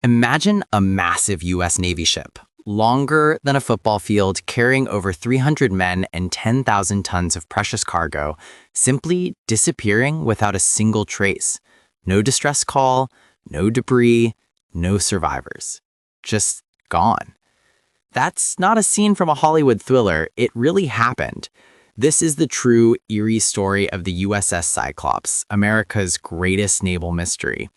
Imagine a massive U.S. Navy ship, longer than a football field, carrying over 300 men and 10,000 tons of precious cargo, simply disappearing without a single trace. No distress call, no debris, no survivors. Just gone. That's not a scene from a Hollywood thriller. It really happened. This is the true, eerie story of the USS Cyclops, America's greatest naval mystery.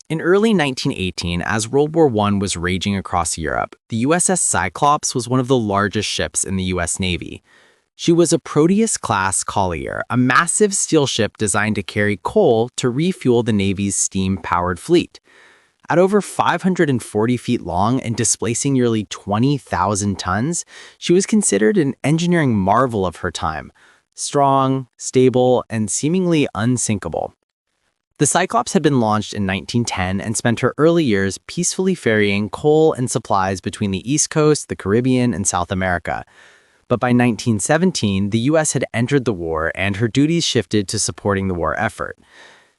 In early 1918, as World War I was raging across Europe, the USS Cyclops was one of the largest ships in the U.S. Navy. She was a Proteus-class collier, a massive steel ship designed to carry coal to refuel the Navy's steam-powered fleet. At over 540 feet long and displacing nearly 20,000 tons, she was considered an engineering marvel of her time. Strong, stable, and seemingly unsinkable. The Cyclops had been launched in 1910 and spent her early years peacefully ferrying coal and supplies between the East Coast, the Caribbean, and South America. But by 1917, the U.S. had entered the war and her duties shifted to supporting the war effort.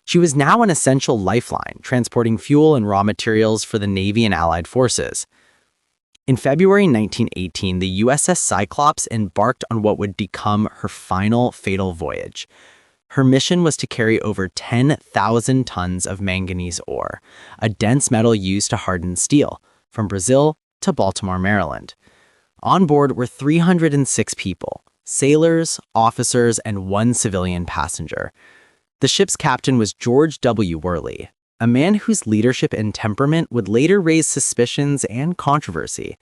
She was now an essential lifeline, transporting fuel and raw materials for the Navy and Allied forces. In February 1918, the USS Cyclops embarked on what would become her final fatal voyage. Her mission was to carry over 10,000 tons of manganese ore, a dense metal used to harden steel, from Brazil to Baltimore, Maryland. On board were 306 people, sailors, officers, and one civilian passenger. The ship's captain was George W. Worley, a man whose leadership and temperament would later raise suspicions and controversy.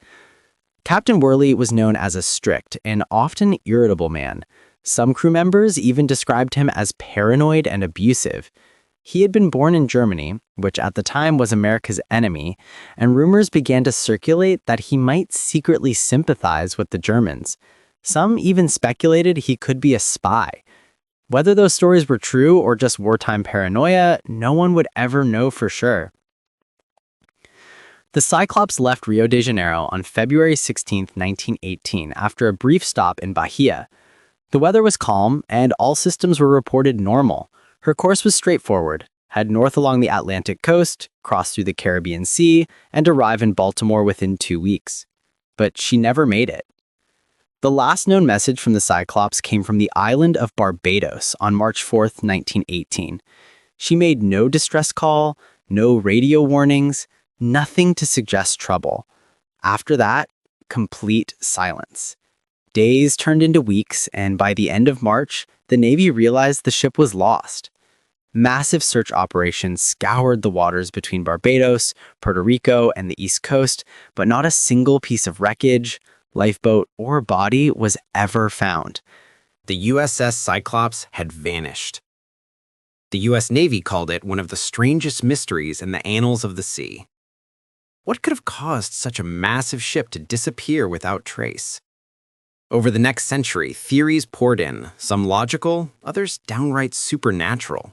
Captain Worley was known as a strict and often irritable man. Some crew members even described him as paranoid and abusive. He had been born in Germany, which at the time was America's enemy, and rumors began to circulate that he might secretly sympathize with the Germans. Some even speculated he could be a spy. Whether those stories were true or just wartime paranoia, no one would ever know for sure. The Cyclops left Rio de Janeiro on February 16, 1918, after a brief stop in Bahia. The weather was calm, and all systems were reported normal. Her course was straightforward: head north along the Atlantic coast, cross through the Caribbean Sea, and arrive in Baltimore within 2 weeks. But she never made it. The last known message from the Cyclops came from the island of Barbados on March 4, 1918. She made no distress call, no radio warnings, nothing to suggest trouble. After that, complete silence. Days turned into weeks, and by the end of March, the Navy realized the ship was lost. Massive search operations scoured the waters between Barbados, Puerto Rico, and the East Coast, but not a single piece of wreckage, lifeboat, or body was ever found. The USS Cyclops had vanished. The U.S. Navy called it one of the strangest mysteries in the annals of the sea. What could have caused such a massive ship to disappear without trace? Over the next century, theories poured in, some logical, others downright supernatural.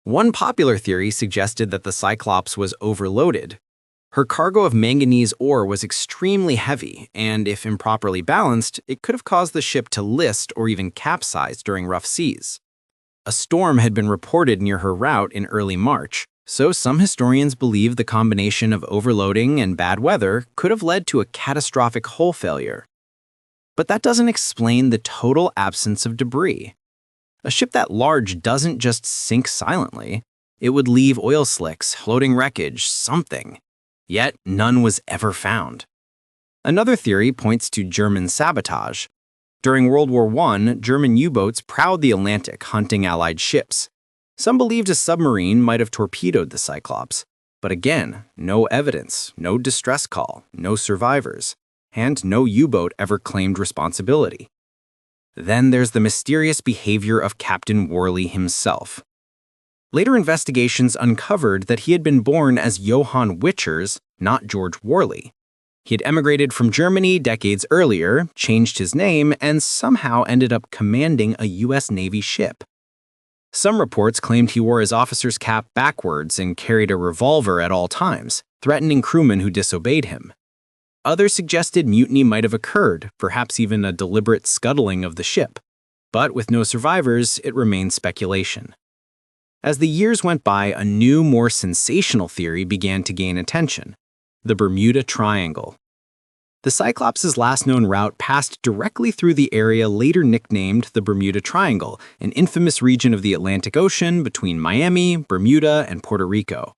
One popular theory suggested that the Cyclops was overloaded. Her cargo of manganese ore was extremely heavy, and if improperly balanced, it could have caused the ship to list or even capsize during rough seas. A storm had been reported near her route in early March, so some historians believe the combination of overloading and bad weather could have led to a catastrophic hull failure. But that doesn't explain the total absence of debris. A ship that large doesn't just sink silently. It would leave oil slicks, floating wreckage, something. Yet none was ever found. Another theory points to German sabotage. During World War I, German U-boats prowled the Atlantic hunting Allied ships. Some believed a submarine might have torpedoed the Cyclops. But again, no evidence, no distress call, no survivors. And no U-boat ever claimed responsibility. Then there's the mysterious behavior of Captain Worley himself. Later investigations uncovered that he had been born as Johann Wichers, not George Worley. He had emigrated from Germany decades earlier, changed his name, and somehow ended up commanding a U.S. Navy ship. Some reports claimed he wore his officer's cap backwards and carried a revolver at all times, threatening crewmen who disobeyed him. Others suggested mutiny might have occurred, perhaps even a deliberate scuttling of the ship. But with no survivors, it remained speculation. As the years went by, a new, more sensational theory began to gain attention: the Bermuda Triangle. The Cyclops' last known route passed directly through the area later nicknamed the Bermuda Triangle, an infamous region of the Atlantic Ocean between Miami, Bermuda, and Puerto Rico.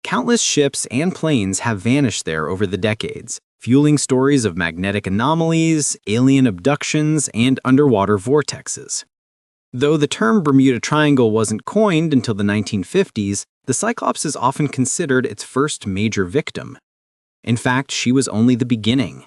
Countless ships and planes have vanished there over the decades, fueling stories of magnetic anomalies, alien abductions, and underwater vortexes. Though the term Bermuda Triangle wasn't coined until the 1950s, the Cyclops is often considered its first major victim. In fact, she was only the beginning.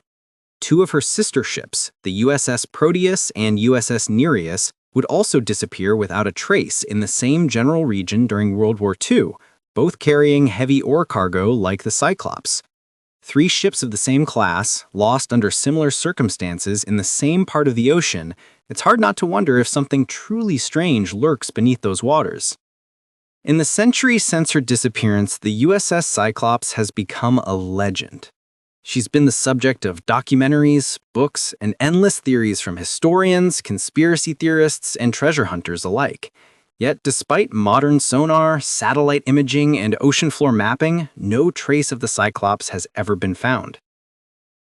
Two of her sister ships, the USS Proteus and USS Nereus, would also disappear without a trace in the same general region during World War II, both carrying heavy ore cargo like the Cyclops. Three ships of the same class, lost under similar circumstances in the same part of the ocean, it's hard not to wonder if something truly strange lurks beneath those waters. In the century since her disappearance, the USS Cyclops has become a legend. She's been the subject of documentaries, books, and endless theories from historians, conspiracy theorists, and treasure hunters alike. Yet, despite modern sonar, satellite imaging, and ocean floor mapping, no trace of the Cyclops has ever been found.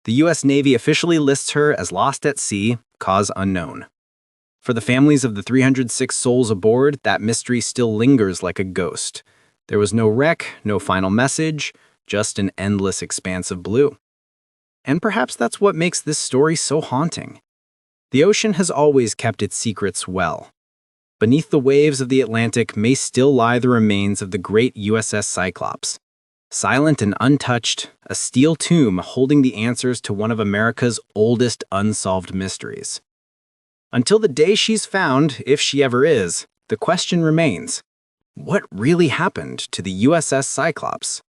The U.S. Navy officially lists her as lost at sea, cause unknown. For the families of the 306 souls aboard, that mystery still lingers like a ghost. There was no wreck, no final message, just an endless expanse of blue. And perhaps that's what makes this story so haunting. The ocean has always kept its secrets well. Beneath the waves of the Atlantic may still lie the remains of the great USS Cyclops. Silent and untouched, a steel tomb holding the answers to one of America's oldest unsolved mysteries. Until the day she's found, if she ever is, the question remains: what really happened to the USS Cyclops?